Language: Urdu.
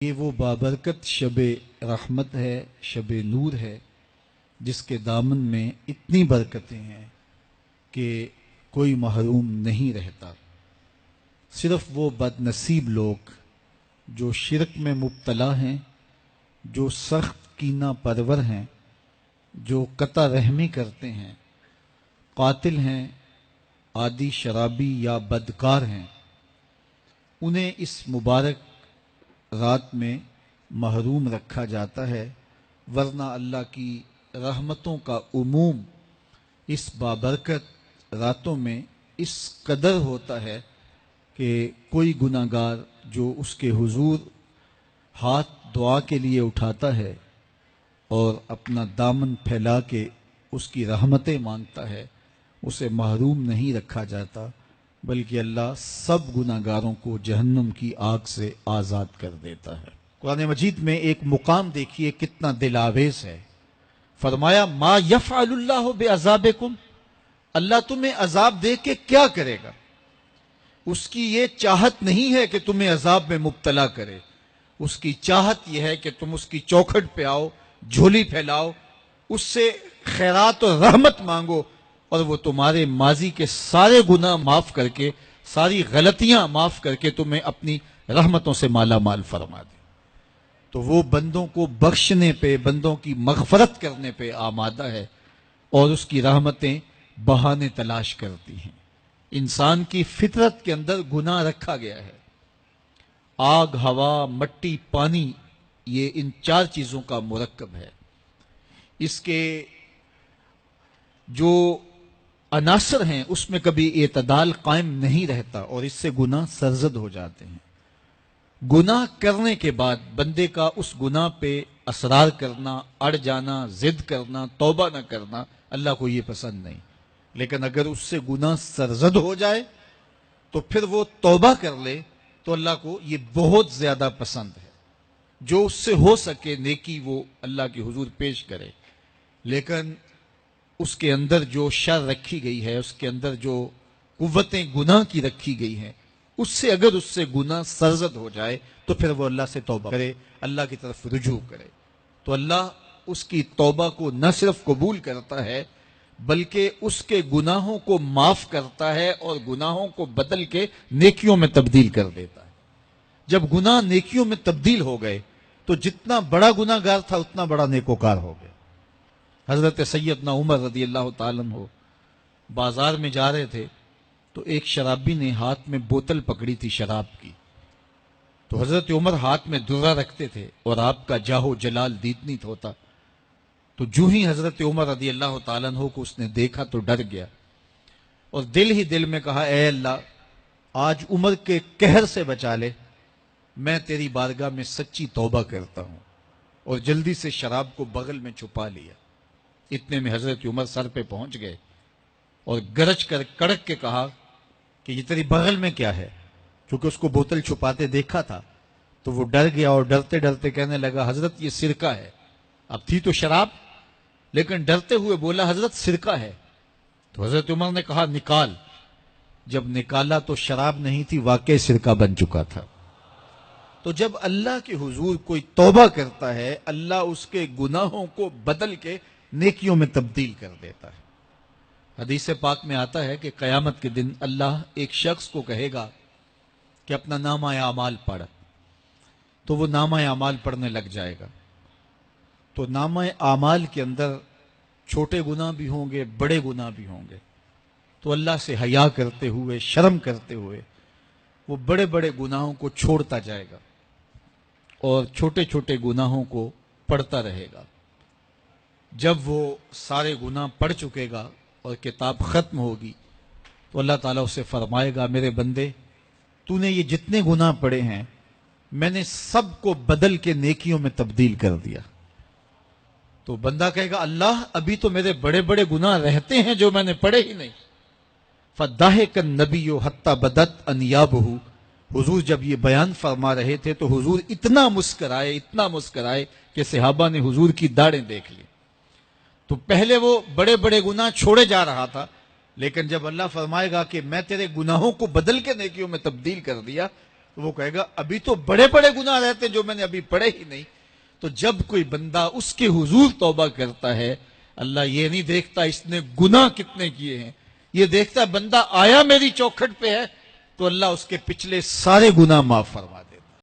یہ وہ بابرکت شب رحمت ہے، شب نور ہے، جس کے دامن میں اتنی برکتیں ہیں کہ کوئی محروم نہیں رہتا۔ صرف وہ بد نصیب لوگ جو شرک میں مبتلا ہیں، جو سخت کینہ پرور ہیں، جو قطع رحمی کرتے ہیں، قاتل ہیں، عادی شرابی یا بدکار ہیں، انہیں اس مبارک رات میں محروم رکھا جاتا ہے، ورنہ اللہ کی رحمتوں کا عموم اس بابرکت راتوں میں اس قدر ہوتا ہے کہ کوئی گناہ گار جو اس کے حضور ہاتھ دعا کے لیے اٹھاتا ہے اور اپنا دامن پھیلا کے اس کی رحمتیں مانگتا ہے، اسے محروم نہیں رکھا جاتا، بلکہ اللہ سب گناہ گاروں کو جہنم کی آگ سے آزاد کر دیتا ہے۔ قرآن مجید میں ایک مقام دیکھیے کتنا دل آویز ہے۔ فرمایا ما یفعل اللہ بعذابکم، اللہ تمہیں عذاب دے کے کیا کرے گا؟ اس کی یہ چاہت نہیں ہے کہ تمہیں عذاب میں مبتلا کرے، اس کی چاہت یہ ہے کہ تم اس کی چوکھٹ پہ آؤ، جھولی پھیلاؤ، اس سے خیرات اور رحمت مانگو، اور وہ تمہارے ماضی کے سارے گناہ معاف کر کے، ساری غلطیاں معاف کر کے تمہیں اپنی رحمتوں سے مالا مال فرما دے۔ تو وہ بندوں کو بخشنے پہ، بندوں کی مغفرت کرنے پہ آمادہ ہے، اور اس کی رحمتیں بہانے تلاش کرتی ہیں۔ انسان کی فطرت کے اندر گناہ رکھا گیا ہے۔ آگ، ہوا، مٹی، پانی، یہ ان چار چیزوں کا مرکب ہے۔ اس کے جو عناصر ہیں اس میں کبھی اعتدال قائم نہیں رہتا، اور اس سے گناہ سرزد ہو جاتے ہیں۔ گناہ کرنے کے بعد بندے کا اس گناہ پہ اصرار کرنا، اڑ جانا، ضد کرنا، توبہ نہ کرنا اللہ کو یہ پسند نہیں۔ لیکن اگر اس سے گناہ سرزد ہو جائے تو پھر وہ توبہ کر لے تو اللہ کو یہ بہت زیادہ پسند ہے۔ جو اس سے ہو سکے نیکی وہ اللہ کے حضور پیش کرے، لیکن اس کے اندر جو شر رکھی گئی ہے، اس کے اندر جو قوتیں گناہ کی رکھی گئی ہیں، اس سے اگر اس سے گناہ سرزد ہو جائے تو پھر وہ اللہ سے توبہ کرے، اللہ کی طرف رجوع کرے، تو اللہ اس کی توبہ کو نہ صرف قبول کرتا ہے بلکہ اس کے گناہوں کو معاف کرتا ہے اور گناہوں کو بدل کے نیکیوں میں تبدیل کر دیتا ہے۔ جب گناہ نیکیوں میں تبدیل ہو گئے تو جتنا بڑا گناہ گار تھا اتنا بڑا نیکوکار ہو گیا۔ حضرت سیدنا عمر رضی اللہ تعالیٰ عنہ بازار میں جا رہے تھے تو ایک شرابی نے ہاتھ میں بوتل پکڑی تھی شراب کی، تو حضرت عمر ہاتھ میں درہ رکھتے تھے اور آپ کا جاہ و جلال دیدنیت ہوتا، تو جو ہی حضرت عمر رضی اللہ تعالیٰ عنہ کو اس نے دیکھا تو ڈر گیا، اور دل ہی دل میں کہا اے اللہ آج عمر کے قہر سے بچا لے، میں تیری بارگاہ میں سچی توبہ کرتا ہوں، اور جلدی سے شراب کو بغل میں چھپا لیا۔ اتنے میں حضرت عمر سر پہ پہنچ گئے اور گرج کر کڑک کے کہا کہ یہ تیری بغل میں کیا ہے؟ کیونکہ اس کو بوتل چھپاتے دیکھا تھا تو وہ ڈر گیا، اور ڈرتے ڈرتے کہنے لگا حضرت یہ سرکہ ہے۔ اب تھی تو شراب، لیکن ڈرتے ہوئے بولا حضرت سرکہ ہے۔ تو حضرت عمر نے کہا نکال۔ جب نکالا تو شراب نہیں تھی، واقعی سرکہ بن چکا تھا۔ تو جب اللہ کے حضور کوئی توبہ کرتا ہے، اللہ اس کے گناہوں کو بدل کے نیکیوں میں تبدیل کر دیتا ہے۔ حدیث پاک میں آتا ہے کہ قیامت کے دن اللہ ایک شخص کو کہے گا کہ اپنا نامہ اعمال پڑھ، تو وہ نامہ اعمال پڑھنے لگ جائے گا، تو نامہ اعمال کے اندر چھوٹے گناہ بھی ہوں گے، بڑے گناہ بھی ہوں گے، تو اللہ سے حیا کرتے ہوئے، شرم کرتے ہوئے وہ بڑے بڑے گناہوں کو چھوڑتا جائے گا اور چھوٹے چھوٹے گناہوں کو پڑھتا رہے گا۔ جب وہ سارے گناہ پڑھ چکے گا اور کتاب ختم ہوگی تو اللہ تعالیٰ اسے فرمائے گا میرے بندے تو نے یہ جتنے گناہ پڑے ہیں میں نے سب کو بدل کے نیکیوں میں تبدیل کر دیا۔ تو بندہ کہے گا اللہ ابھی تو میرے بڑے بڑے گناہ رہتے ہیں جو میں نے پڑھے ہی نہیں۔ فَضَحِكَ النَّبِيُّ حَتَّى بَدَتْ أَنْيَابُهُ، حضور جب یہ بیان فرما رہے تھے تو حضور اتنا مسکرائے کہ صحابہ نے حضور کی داڑھیں دیکھ لی۔ تو پہلے وہ بڑے بڑے گناہ چھوڑے جا رہا تھا، لیکن جب اللہ فرمائے گا کہ میں تیرے گناہوں کو بدل کے نیکیوں میں تبدیل کر دیا وہ کہے گا ابھی تو بڑے بڑے گناہ رہتے جو میں نے ابھی پڑھے ہی نہیں. تو جب کوئی بندہ اس کے حضور توبہ کرتا ہے، اللہ یہ نہیں دیکھتا اس نے گناہ کتنے کیے ہیں، یہ دیکھتا بندہ آیا میری چوکھٹ پہ ہے تو اللہ اس کے پچھلے سارے گناہ معاف فرما دے.